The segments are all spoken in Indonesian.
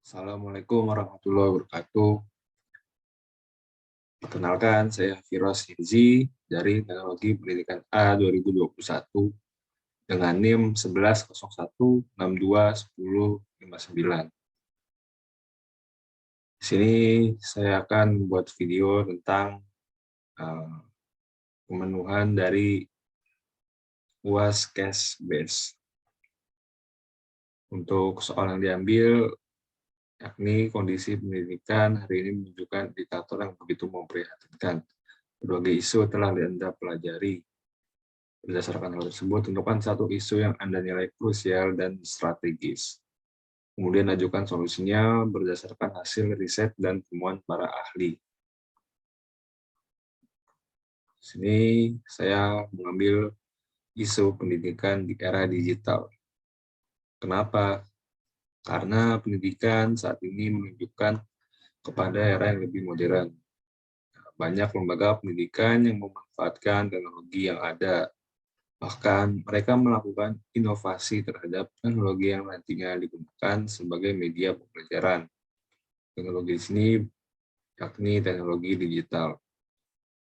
Assalamualaikum warahmatullahi wabarakatuh. Perkenalkan, saya Firoz Hirzi dari Teknologi Pendidikan A 2021 dengan NIM 1101621059. Di sini saya akan membuat video tentang pemenuhan dari UAS Cash Base. Untuk soal yang diambil, yakni kondisi pendidikan hari ini menunjukkan indikator yang begitu memprihatinkan. Berbagai isu telah Anda pelajari. Berdasarkan hal tersebut, tentukan satu isu yang Anda nilai krusial dan strategis. Kemudian ajukan solusinya berdasarkan hasil riset dan temuan para ahli. Di sini saya mengambil isu pendidikan di era digital. Kenapa? Karena pendidikan saat ini menunjukkan kepada era yang lebih modern. Banyak lembaga pendidikan yang memanfaatkan teknologi yang ada. Bahkan mereka melakukan inovasi terhadap teknologi yang nantinya digunakan sebagai media pembelajaran. Teknologi di sini yakni teknologi digital.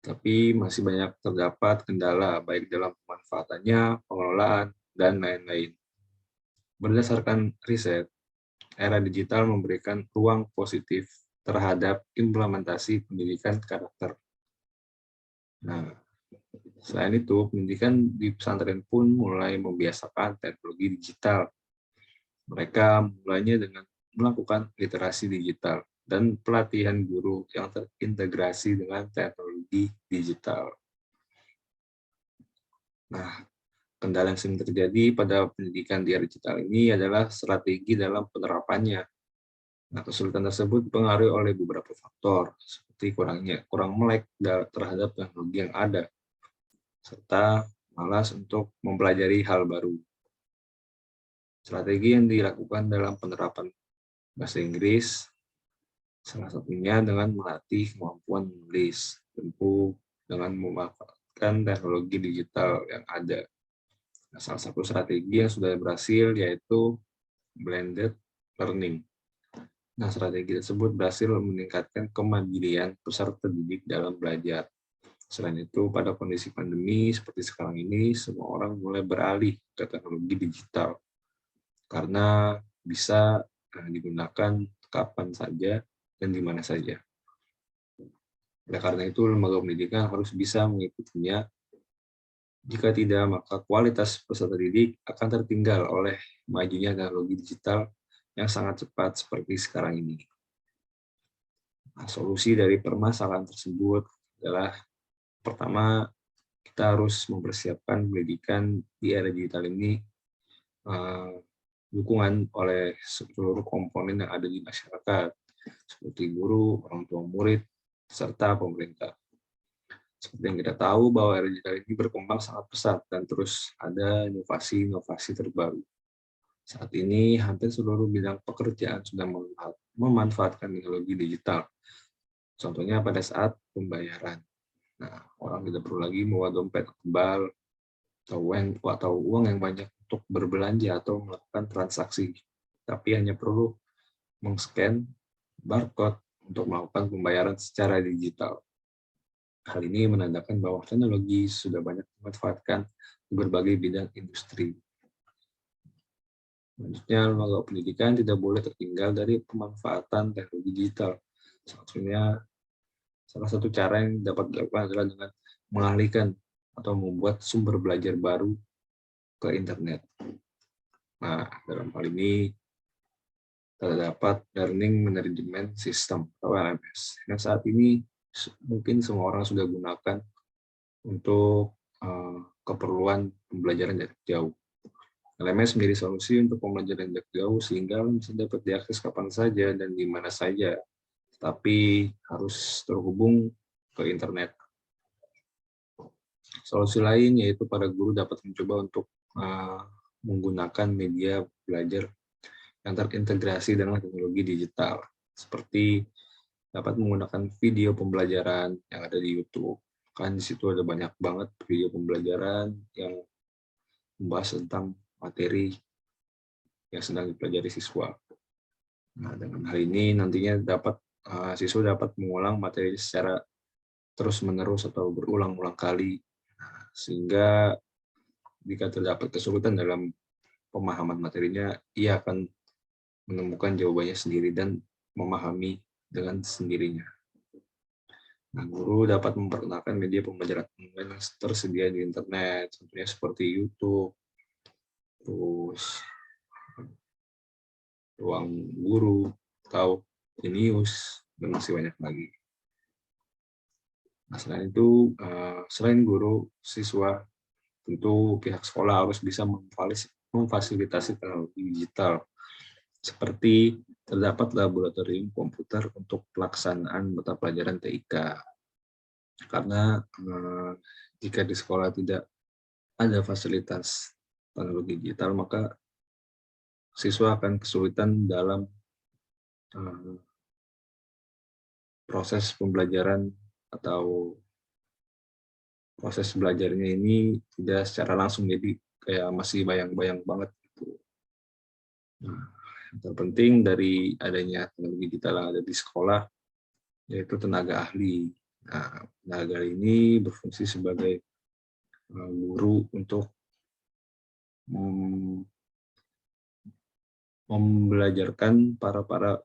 Tapi masih banyak terdapat kendala baik dalam pemanfaatannya, pengelolaan, dan lain-lain. Berdasarkan riset, era digital memberikan ruang positif terhadap implementasi pendidikan karakter. Nah, selain itu, pendidikan di pesantren pun mulai membiasakan teknologi digital. Mereka mulainya dengan melakukan literasi digital dan pelatihan guru yang terintegrasi dengan teknologi digital. Nah, kendala yang sering terjadi pada pendidikan di era digital ini adalah strategi dalam penerapannya. Nah, kesulitan tersebut dipengaruhi oleh beberapa faktor, seperti kurang melek terhadap teknologi yang ada, serta malas untuk mempelajari hal baru. Strategi yang dilakukan dalam penerapan bahasa Inggris, salah satunya dengan melatih kemampuan menulis, tentu dengan memanfaatkan teknologi digital yang ada. Nah, salah satu strategi yang sudah berhasil yaitu blended learning. Nah, strategi tersebut berhasil meningkatkan kemandirian peserta didik dalam belajar. Selain itu, pada kondisi pandemi seperti sekarang ini, semua orang mulai beralih ke teknologi digital karena bisa digunakan kapan saja dan di mana saja. Oleh karena itu, lembaga pendidikan harus bisa mengikutinya. Jika tidak, maka kualitas peserta didik akan tertinggal oleh majunya teknologi digital yang sangat cepat seperti sekarang ini. Nah, solusi dari permasalahan tersebut adalah, pertama, kita harus mempersiapkan pendidikan di era digital ini dukungan oleh seluruh komponen yang ada di masyarakat, seperti guru, orang tua murid, serta pemerintah. Seperti yang kita tahu bahwa era digital ini berkembang sangat pesat dan terus ada inovasi-inovasi terbaru. Saat ini hampir seluruh bidang pekerjaan sudah memanfaatkan teknologi digital. Contohnya pada saat pembayaran. Nah, orang tidak perlu lagi membawa dompet tebal atau uang yang banyak untuk berbelanja atau melakukan transaksi, tapi hanya perlu men-scan barcode untuk melakukan pembayaran secara digital. Hal ini menandakan bahwa teknologi sudah banyak dimanfaatkan di berbagai bidang industri. Selanjutnya, lembaga pendidikan tidak boleh tertinggal dari pemanfaatan teknologi digital. Salah satu cara yang dapat dilakukan adalah dengan mengalihkan atau membuat sumber belajar baru ke internet. Nah, dalam hal ini terdapat Learning Management System atau LMS yang saat ini mungkin semua orang sudah gunakan untuk keperluan pembelajaran jarak jauh. LMS menjadi solusi untuk pembelajaran jarak jauh sehingga bisa dapat diakses kapan saja dan di mana saja, tapi harus terhubung ke internet. Solusi lain yaitu para guru dapat mencoba untuk menggunakan media belajar yang terintegrasi dengan teknologi digital, seperti dapat menggunakan video pembelajaran yang ada di YouTube. Kan di situ ada banyak banget video pembelajaran yang membahas tentang materi yang sedang dipelajari siswa. Nah, dengan hal ini nantinya siswa dapat mengulang materi secara terus-menerus atau berulang-ulang kali, sehingga jika terdapat kesulitan dalam pemahaman materinya, ia akan menemukan jawabannya sendiri dan memahami dengan sendirinya. Nah, guru dapat memperkenalkan media pembelajaran online yang tersedia di internet, contohnya seperti YouTube, terus Ruang Guru, atau Genius, dan masih banyak lagi. Nah, selain guru, siswa, tentu pihak sekolah harus bisa memfasilitasi teknologi digital, seperti terdapat laboratorium komputer untuk pelaksanaan mata pelajaran TIK. Karena jika di sekolah tidak ada fasilitas teknologi digital, maka siswa akan kesulitan dalam proses pembelajaran atau proses belajarnya ini tidak secara langsung, jadi kayak masih bayang-bayang banget gitu. Nah, yang terpenting dari adanya teknologi digital yang ada di sekolah yaitu tenaga ahli. Nah, tenaga ahli ini berfungsi sebagai guru untuk membelajarkan para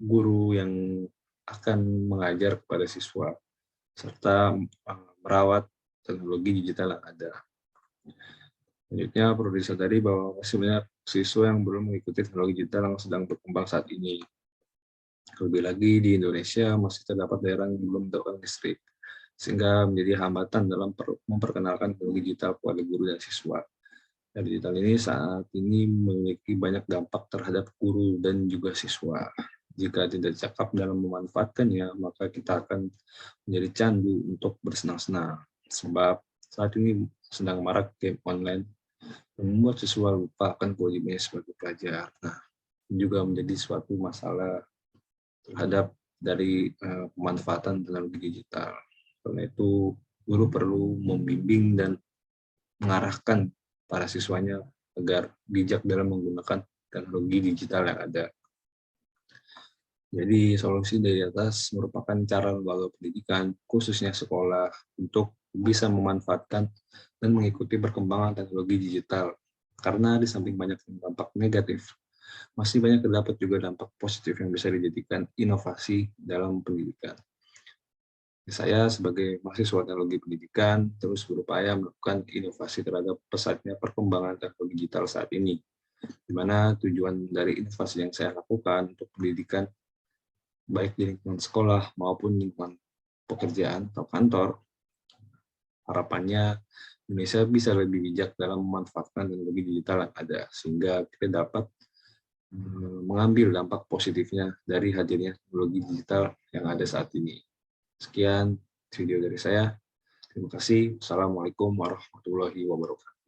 guru yang akan mengajar kepada siswa, serta merawat teknologi digital yang ada. Selanjutnya perlu disadari bahwa masih banyak siswa yang belum mengikuti teknologi digital yang sedang berkembang saat ini. Lebih lagi di Indonesia masih terdapat daerah yang belum mendapatkan listrik, sehingga menjadi hambatan dalam memperkenalkan teknologi digital kepada guru dan siswa. Dan digital ini saat ini memiliki banyak dampak terhadap guru dan juga siswa. Jika tidak cakap dalam memanfaatkannya, maka kita akan menjadi candu untuk bersenang-senang. Sebab saat ini sedang marak game online yang membuat siswa lupa akan kewajibannya sebagai pelajar. Nah, ini juga menjadi suatu masalah terhadap dari pemanfaatan teknologi digital. Karena itu, guru perlu membimbing dan mengarahkan para siswanya agar bijak dalam menggunakan teknologi digital yang ada. Jadi solusi dari atas merupakan cara lembaga pendidikan, khususnya sekolah, untuk bisa memanfaatkan dan mengikuti perkembangan teknologi digital. Karena di samping banyak dampak negatif, masih banyak terdapat juga dampak positif yang bisa dijadikan inovasi dalam pendidikan. Saya sebagai mahasiswa teknologi pendidikan terus berupaya melakukan inovasi terhadap pesatnya perkembangan teknologi digital saat ini, di mana tujuan dari inovasi yang saya lakukan untuk pendidikan, baik di lingkungan sekolah maupun lingkungan pekerjaan atau kantor, harapannya Indonesia bisa lebih bijak dalam memanfaatkan teknologi digital yang ada, sehingga kita dapat mengambil dampak positifnya dari hadirnya teknologi digital yang ada saat ini. Sekian video dari saya. Terima kasih. Assalamualaikum warahmatullahi wabarakatuh.